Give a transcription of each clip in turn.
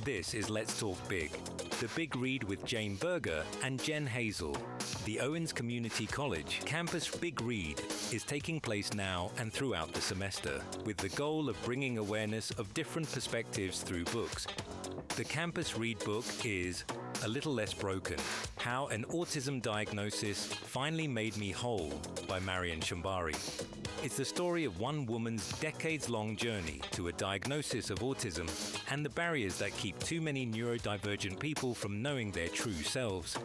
This is Let's Talk Big, the big read with Jane Berger and Jen Hazel. The Owens Community College Campus Big Read is taking place now and throughout the semester, with the goal of bringing awareness of different perspectives through books. The Campus Read book is A Little Less Broken, How an Autism Diagnosis Finally Made Me Whole by Marian Shambari. It's the story of one woman's decades-long journey to a diagnosis of autism and the barriers that keep too many neurodivergent people from knowing their true selves.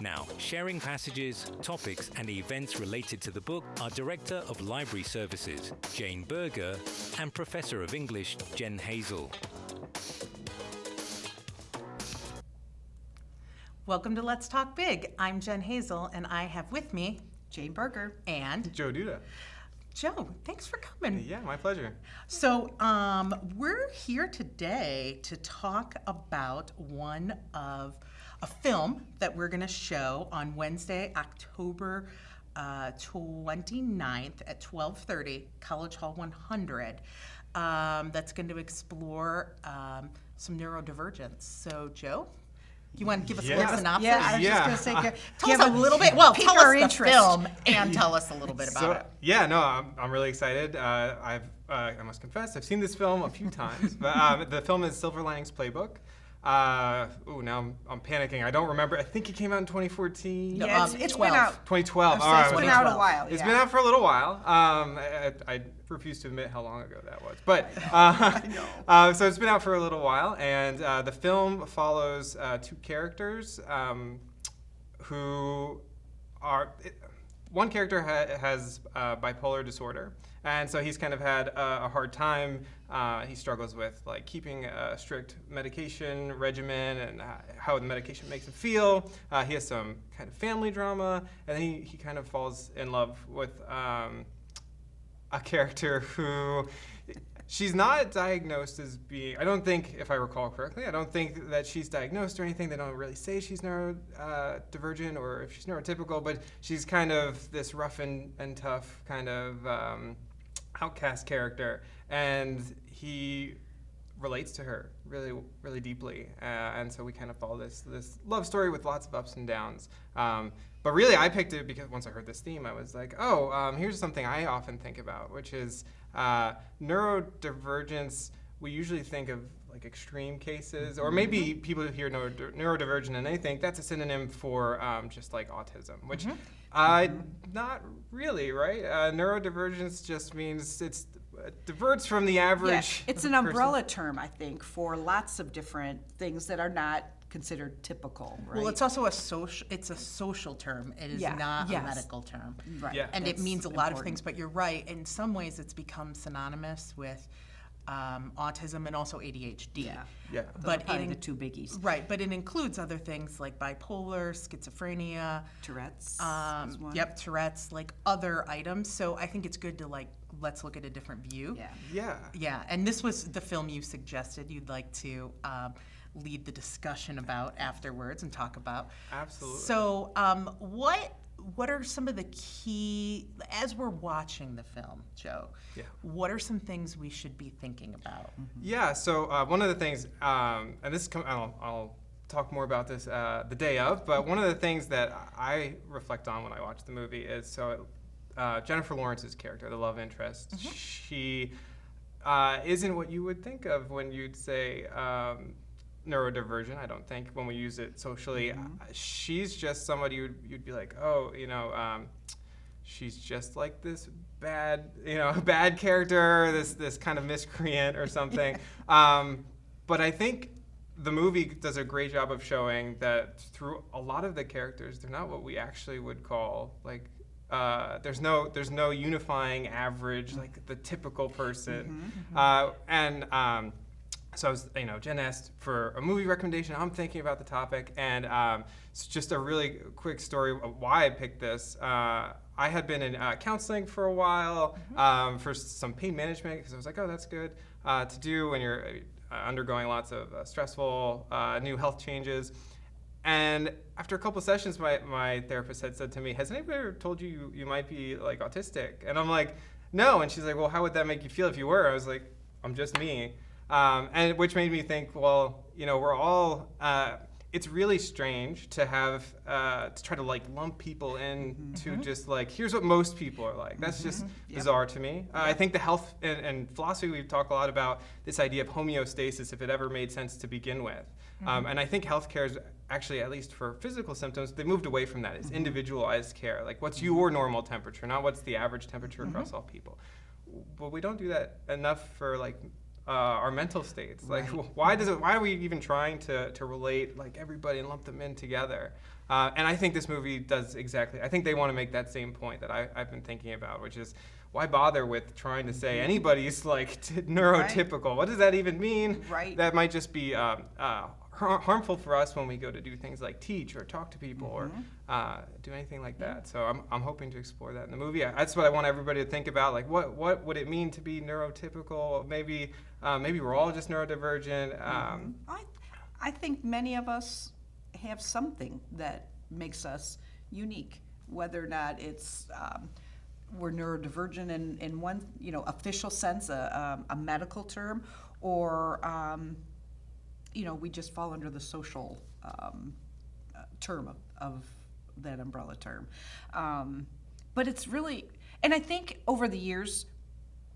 Now, sharing passages, topics, and events related to the book are Director of Library Services, Jane Berger, and Professor of English, Jen Hazel. Welcome to Let's Talk Big. I'm Jen Hazel, and I have with me Jane Berger and Joe Duda. Joe, thanks for coming. Yeah, my pleasure. So we're here today to talk about a film that we're going to show on Wednesday, October 29th at 12:30, College Hall 100. That's going to explore some neurodivergence. So, Joe, you want to give us a little synopsis? Yeah, I was just going to say, tell us a little bit. Well, tell us the interest. film and tell us a little bit about it. Yeah, no, I'm really excited. I must confess, I've seen this film a few times. But the film is Silver Linings Playbook. Now I'm panicking. I don't remember. I think it came out in 2014. Yeah, it's been out. 2012. All right, it's been out a while. It's been out for a little while. I refuse to admit how long ago that was. But so it's been out for a little while, and the film follows two characters who are. One character has bipolar disorder, and so he's kind of had a hard time. He struggles with like keeping a strict medication regimen and how the medication makes him feel. He has some kind of family drama, and then he kind of falls in love with a character who she's not diagnosed as being, I don't think, if I recall correctly, I don't think that she's diagnosed or anything. They don't really say she's neurodivergent or if she's neurotypical, but she's kind of this rough and tough kind of outcast character. And he relates to her really, really deeply. And so we kind of follow this love story with lots of ups and downs. But really, I picked it because once I heard this theme, I was like, here's something I often think about, which is neurodivergence. We usually think of like extreme cases, or maybe people who hear neurodivergent and they think that's a synonym for just like autism, which not really, right? Neurodivergence just means it diverts from the average. Yeah, it's an umbrella term, I think, for lots of different things that are not considered typical, right? Well, it's also a social term. It is not a medical term. Right. Yeah. And it means a lot of things, but you're right. In some ways, it's become synonymous with autism and also ADHD. Yeah. But probably the two biggies. Right, but it includes other things like bipolar, schizophrenia, Tourette's. Is one. Yep, Tourette's, like other items. So I think it's good to let's look at a different view. Yeah. And this was the film you suggested you'd like to lead the discussion about afterwards and talk about. Absolutely. So what are some of the key, as we're watching the film, Joe, what are some things we should be thinking about? Yeah, so one of the things, and this I'll talk more about this the day of, but one of the things that I reflect on when I watch the movie is, Jennifer Lawrence's character, the love interest, she isn't what you would think of when you'd say neurodivergent, I don't think, when we use it socially. She's just somebody you'd be like, she's just like this bad character, this kind of miscreant or something. But I think the movie does a great job of showing that through a lot of the characters, they're not what we actually would call like. There's no unifying average like the typical person, So I was, Jen asked for a movie recommendation. I'm thinking about the topic, and it's just a really quick story of why I picked this. I had been in counseling for a while for some pain management because I was like, that's good to do when you're undergoing lots of stressful new health changes. And after a couple sessions, my therapist had said to me, "Has anybody ever told you you might be like autistic?" And I'm like, "No." And she's like, "Well, how would that make you feel if you were?" I was like, "I'm just me." And which made me think, well, we're all, it's really strange to have, to try to like lump people in to just like, here's what most people are like. That's just bizarre to me. I think the health and philosophy, we've talked a lot about this idea of homeostasis, if it ever made sense to begin with. And I think healthcare is actually, at least for physical symptoms, they moved away from that. It's individualized care. Like, what's your normal temperature, not what's the average temperature across all people. But we don't do that enough for like our mental states. Like, why are we even trying to relate like everybody and lump them in together? And I think this movie does exactly. I think they want to make that same point that I've been thinking about, which is, why bother with trying to say anybody's like neurotypical? What does that even mean? That might just be harmful for us when we go to do things like teach or talk to people or do anything like that. So I'm hoping to explore that in the movie. That's what I want everybody to think about. Like, what would it mean to be neurotypical? Maybe we're all just neurodivergent. I think many of us have something that makes us unique, whether or not it's we're neurodivergent in one official sense, a medical term, or we just fall under the social term of that umbrella term. But it's really, and I think over the years,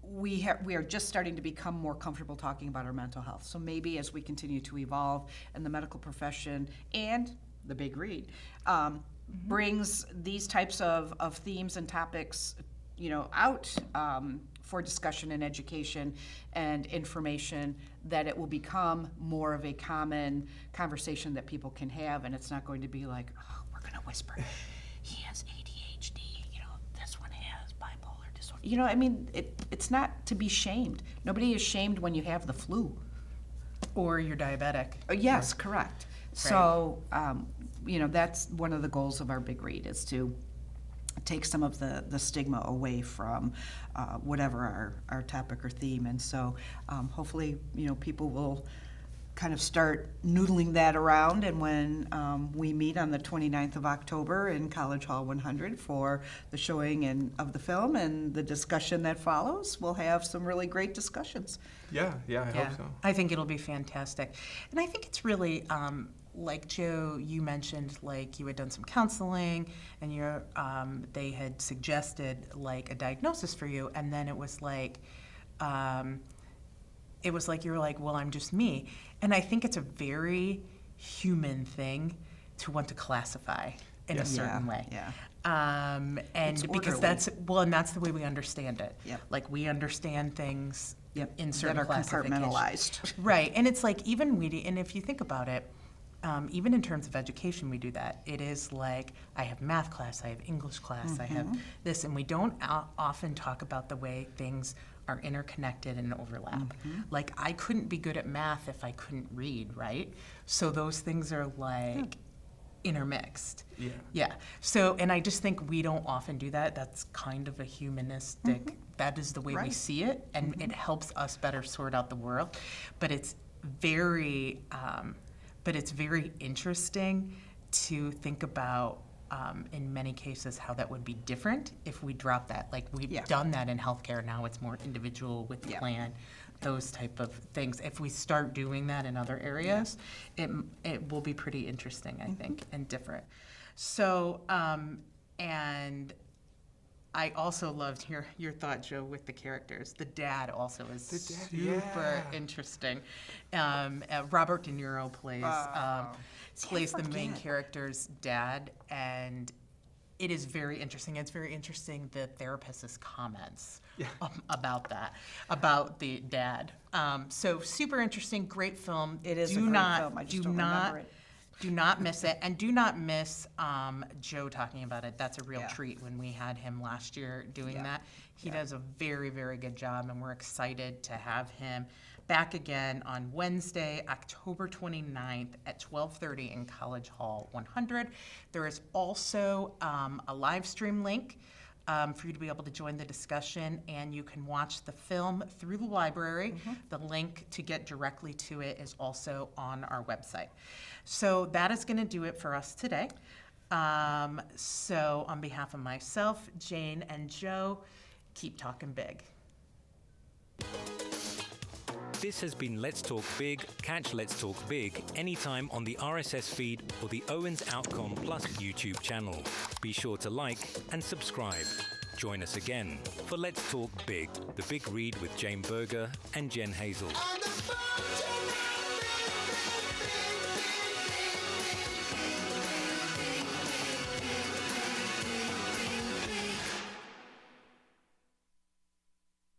we are just starting to become more comfortable talking about our mental health. So maybe as we continue to evolve in the medical profession and the big read, brings these types of themes and topics, out for discussion and education and information, that it will become more of a common conversation that people can have, and it's not going to be like, oh, we're going to whisper, he has ADHD, this one has bipolar disorder. It's not to be shamed. Nobody is shamed when you have the flu. Or you're diabetic. Yes, correct. Right. So, that's one of the goals of our big read, is to take some of the stigma away from whatever our topic or theme. And so hopefully, people will kind of start noodling that around. And when we meet on the 29th of October in College Hall 100 for the showing of the film and the discussion that follows, we'll have some really great discussions. Yeah, I hope so. I think it'll be fantastic. And I think it's really, like Joe, you mentioned, like you had done some counseling and they had suggested like a diagnosis for you, and then it was like you were like, well, I'm just me. And I think it's a very human thing to want to classify in a certain way. Yeah. And because that's the way we understand it. Yep. Like, we understand things in certain that are classifications. Compartmentalized. Right. And it's like, and if you think about it, even in terms of education, we do that. It is like, I have math class, I have English class, I have this, and we don't often talk about the way things are interconnected and overlap. Like, I couldn't be good at math if I couldn't read, right? So those things are like intermixed. Yeah. So, and I just think we don't often do that. That's kind of a humanistic, that is the way we see it, and it helps us better sort out the world. But it's very interesting to think about, in many cases, how that would be different if we drop that. Like, we've done that in healthcare. Now it's more individual with plan, those type of things. If we start doing that in other areas, it will be pretty interesting, I think, and different. So, and I also loved your thought, Joe, with the characters. The dad also is super interesting. Robert De Niro plays the main character's dad, and it is very interesting. It's very interesting the therapist's comments about that, about the dad. So super interesting, great film. It is a great film. I just don't remember it. Do not miss it, and do not miss Joe talking about it. That's a real treat when we had him last year doing that. He does a very, very good job, and we're excited to have him back again on Wednesday, October 29th at 12:30 in College Hall 100. There is also a live stream link for you to be able to join the discussion, and you can watch the film through the library. The link to get directly to it is also on our website. So that is going to do it for us today. So on behalf of myself, Jane, and Joe, keep talking big. This has been Let's Talk Big. Catch Let's Talk Big anytime on the RSS feed or the Owens Outcome Plus YouTube channel. Be sure to like and subscribe. Join us again for Let's Talk Big, the big read with Jane Berger and Jen Hazel.